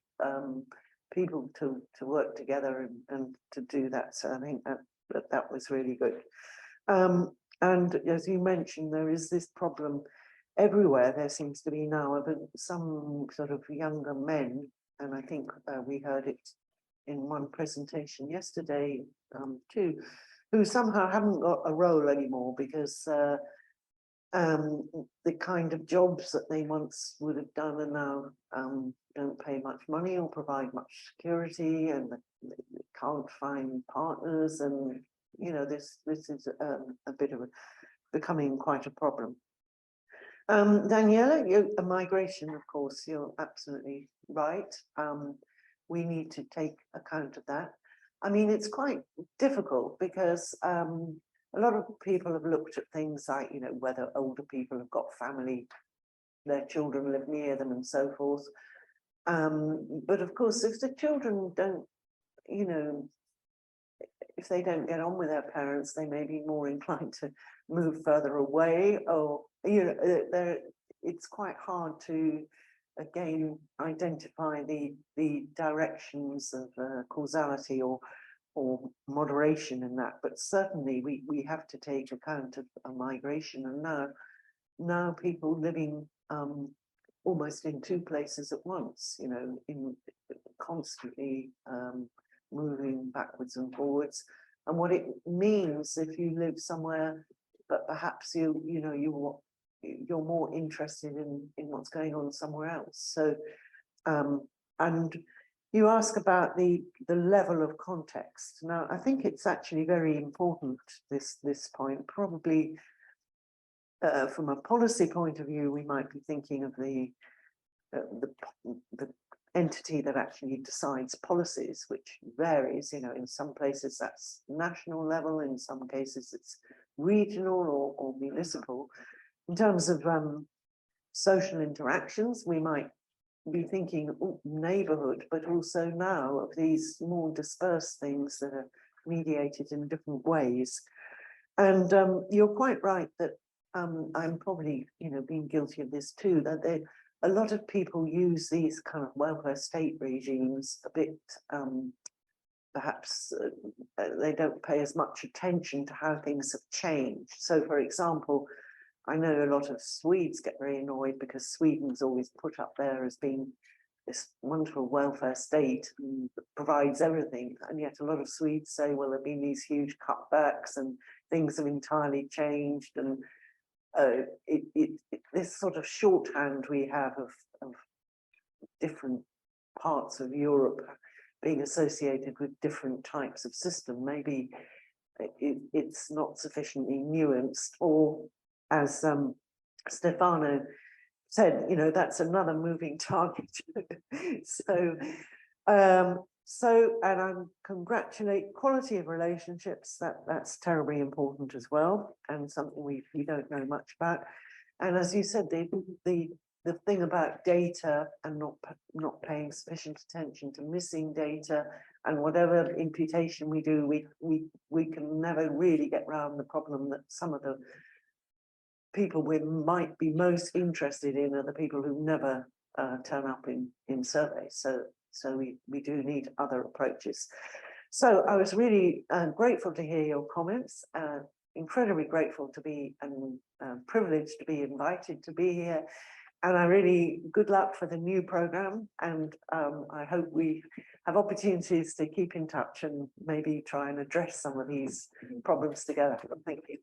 S2: people to work together and to do that. So I think that was really good. And as you mentioned, there is this problem everywhere. There seems to be now of some sort of younger men, and I think we heard it in one presentation yesterday too, who somehow haven't got a role anymore because the kind of jobs that they once would have done and now don't pay much money or provide much security, and they can't find partners, and you know this is a bit of becoming quite a problem. Daniela, migration, of course, you're absolutely right. We need to take account of that. I mean, it's quite difficult because a lot of people have looked at things like, you know, whether older people have got family, their children live near them and so forth. But of course, if the children don't, you know, if they don't get on with their parents, they may be more inclined to move further away, or, you know, it's quite hard to, again, identify the directions of causality or moderation in that. But certainly we have to take account of a migration, and now people living almost in two places at once, you know, in constantly moving backwards and forwards. And what it means if you live somewhere, but perhaps you're more interested in what's going on somewhere else. So, and you ask about the level of context. Now, I think it's actually very important, this point. Probably from a policy point of view, we might be thinking of the entity that actually decides policies, which varies. You know, in some places that's national level, in some cases it's regional or municipal. In terms of social interactions, we might be thinking neighborhood, but also now of these more dispersed things that are mediated in different ways. And you're quite right that I'm probably, you know, being guilty of this too, that a lot of people use these kind of welfare state regimes a bit, perhaps they don't pay as much attention to how things have changed. So for example, I know a lot of Swedes get very annoyed because Sweden's always put up there as being this wonderful welfare state that provides everything. And yet a lot of Swedes say, well, there have been these huge cutbacks and things have entirely changed. And this sort of shorthand we have of different parts of Europe being associated with different types of system, maybe it's not sufficiently nuanced, or as Stefano said, you know, that's another moving target. And I congratulate quality of relationships. That's terribly important as well, and something we don't know much about. And as you said, the thing about data and not paying sufficient attention to missing data, and whatever imputation we do, we can never really get around the problem that some of the people we might be most interested in are the people who never turn up in surveys. So we do need other approaches. So I was really grateful to hear your comments, incredibly grateful to be and privileged to be invited to be here. And I really, good luck for the new program. And I hope we have opportunities to keep in touch and maybe try and address some of these problems together. Thank you.